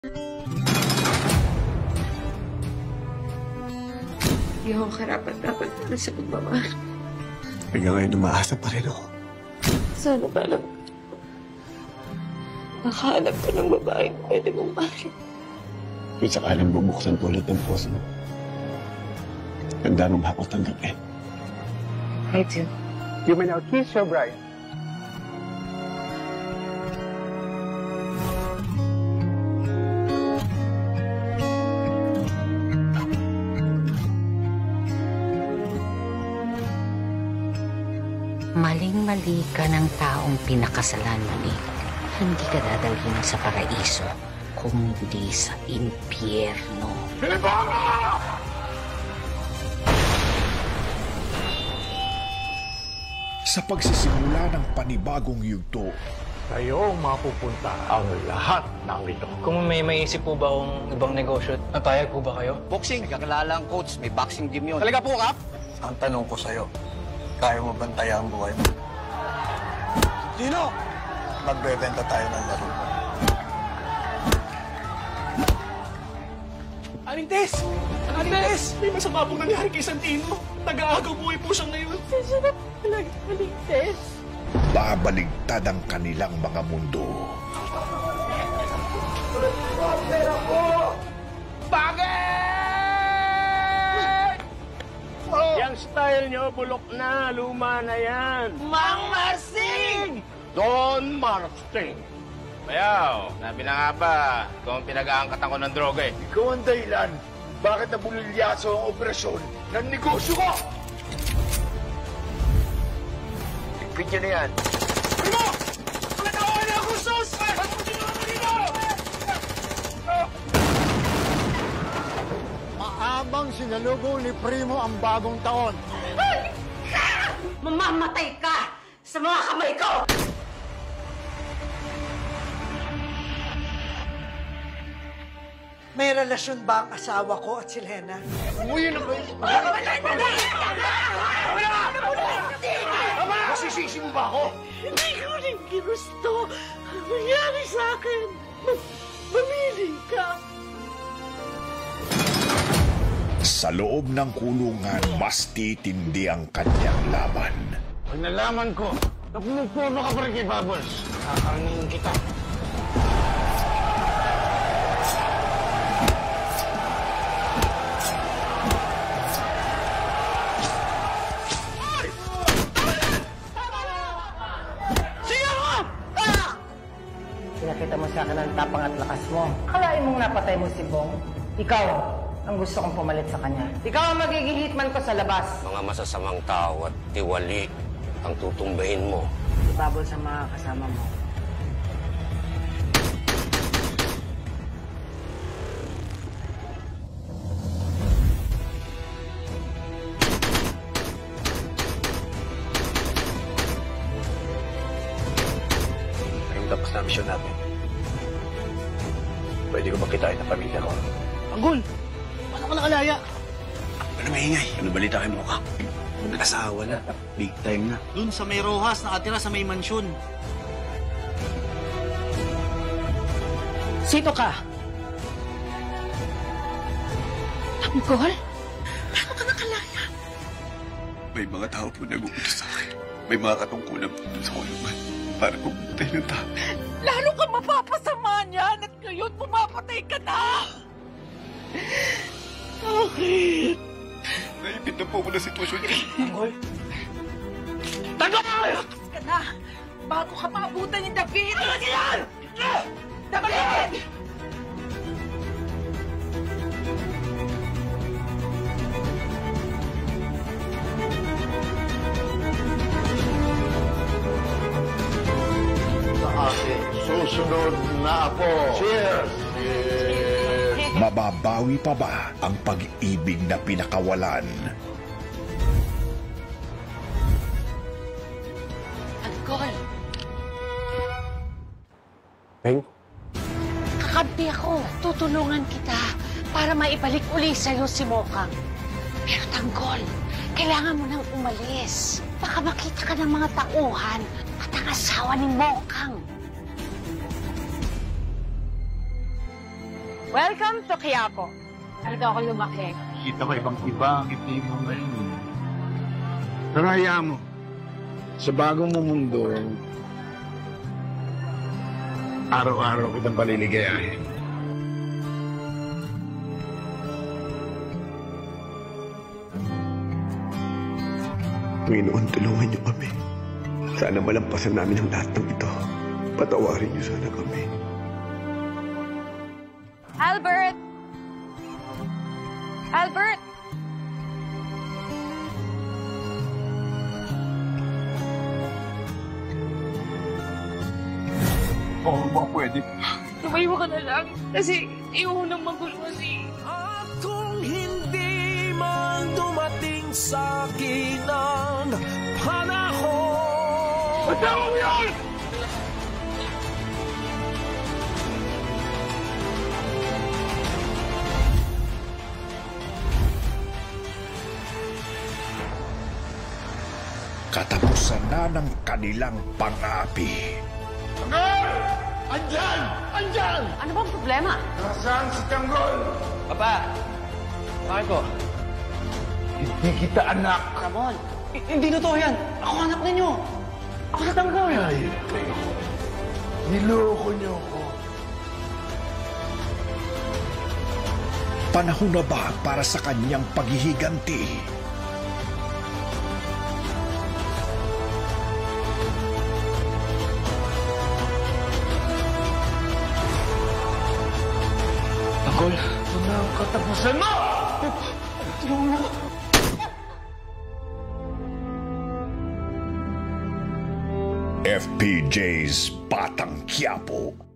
Hindi ako karapat-dapat para sa pagmamahal. Hanggang ngayon, umaasa pa rin ako. Sana ba lang makahanap ka ng babaeng pwede mong mahalin. Kung sakalang bubuksan po ulit ng puso mo, handa mong ako tanggapin. I do. You may now kiss your bride. Maling-mali ka ng taong pinakasalan mo ni. Hindi ka dadalhin sa paraiso kung hindi sa impyerno. Sa pagsisimula ng panibagong yugto, Kayo mapupunta ang lahat ng ito. Kung may maisip po ba akong ibang negosyo, napayag po ba kayo? Boxing, kakilala ang coach. May boxing gym yun. Talaga po, Kap? Ang tanong ko sa'yo, kaya mo bantayan ang buhay mo? Dino! Magbebenta tayo ng laro. Aling Tess! Aling Tess! May masama pong nangyari kay Santino. Nag-aagaw buhay po siya ngayon. Sasarap talaga, Aling Tess. babaligtad ang kanilang mga mundo. Yang style nyo, bulok na, luma na yan. Mang Marsing! Don Marsing. Bayaw, sabi na nga ba, ikaw ang pinag-aangkatan ko ng droga eh. Ikaw ang dahilan. Bakit nabulilyaso ang operasyon ng negosyo ko? Tigpit nyo na yan. Primo! Natawa na ako, sus! Ba't mo ginawa mo dito? Maabang sinalubong ni Primo ang bagong taon. Mamamatay ka sa mga kamay ko! May relasyon ba ang asawa ko at si Lena? Umuwi na kayo. Masisisi mo ba ako? Hindi ko rin ginusto. Ang nangyari sa akin. Mamili ka. Sa loob ng kulungan, mas titindi ang kanyang laban. Pag nalaman ko, na pumupuno ka pa rin kay Bubbles, kakarningin kita. Pinakita mo sa akin ang tapang at lakas mo. Akalain mong napatay mo si Bong. Ikaw ang gusto kong pumalit sa kanya. Ikaw ang magiging hitman ko sa labas. Mga masasamang tao at tiwali ang tutumbahin mo. Ibabol sa mga kasama mo. Ngayong tapos na misyon natin, pwede ko makitain ang pamilya ko. Anggol! Paano ka nakalaya? Ano maingay? Ano balita kay Mocha? Nag-asawa na. Big time na. Dun sa may Rojas, nakatira sa may mansyon. Sino ka? Tanggol? Paano ka nakalaya? May mga tao po nag-uutos sa akin. May mga katungkulan po sa kulungan para pumatay ng tao. Lalo ka mapapasama niyan at ngayon pumapatay ka na! Bakit? Naipit na po ako na sitwasyon niya. Tanggol! Ka na! Bago ka maabutan ni David! Ano yan? David! Sa ating susunod na po. Cheers! Mababawi pa ba ang pag-ibig na pinakawalan? Tanggol, Peng? kakampi ako. Tutulungan kita para maibalik uli sa'yo si Mokang. Pero Tanggol, kailangan mo nang umalis. Baka makita ka ng mga tauhan at ang asawa ni Mokang. Welcome to Quiapo. Ano ako lumaki? Kita ko ibang-iba ang ngiti mo ngayon. Pero hayaan mo, sa bagong mo mundo, araw-araw kitang paliligayahin. Panginoon, tulungan niyo kami. Sana malampasan namin ang lahat ng ito. Patawarin niyo sana kami. Albert! Albert! Oo, baka pwede. Tumayo ka na lang. Kasi ayaw nang magulo si... At kung hindi man dumating sa akin ang panahon. Patawa mo yan! Katapusan na ng kanilang pang-aapi. Andyan! Andyan! Ano bang problema? Nasaan si Tanggol? Papa! Bakit po? Hindi kita anak. Ramon! Hindi totoo yan! Ako anak ninyo! Ako sa Tanggol! Ay, kayo. Niloko niyo ako. Panahon na ba para sa kanyang paghihiganti? Tanggol, ito na ang katapusan mo! Tulungan mo! FPJ's Batang Quiapo.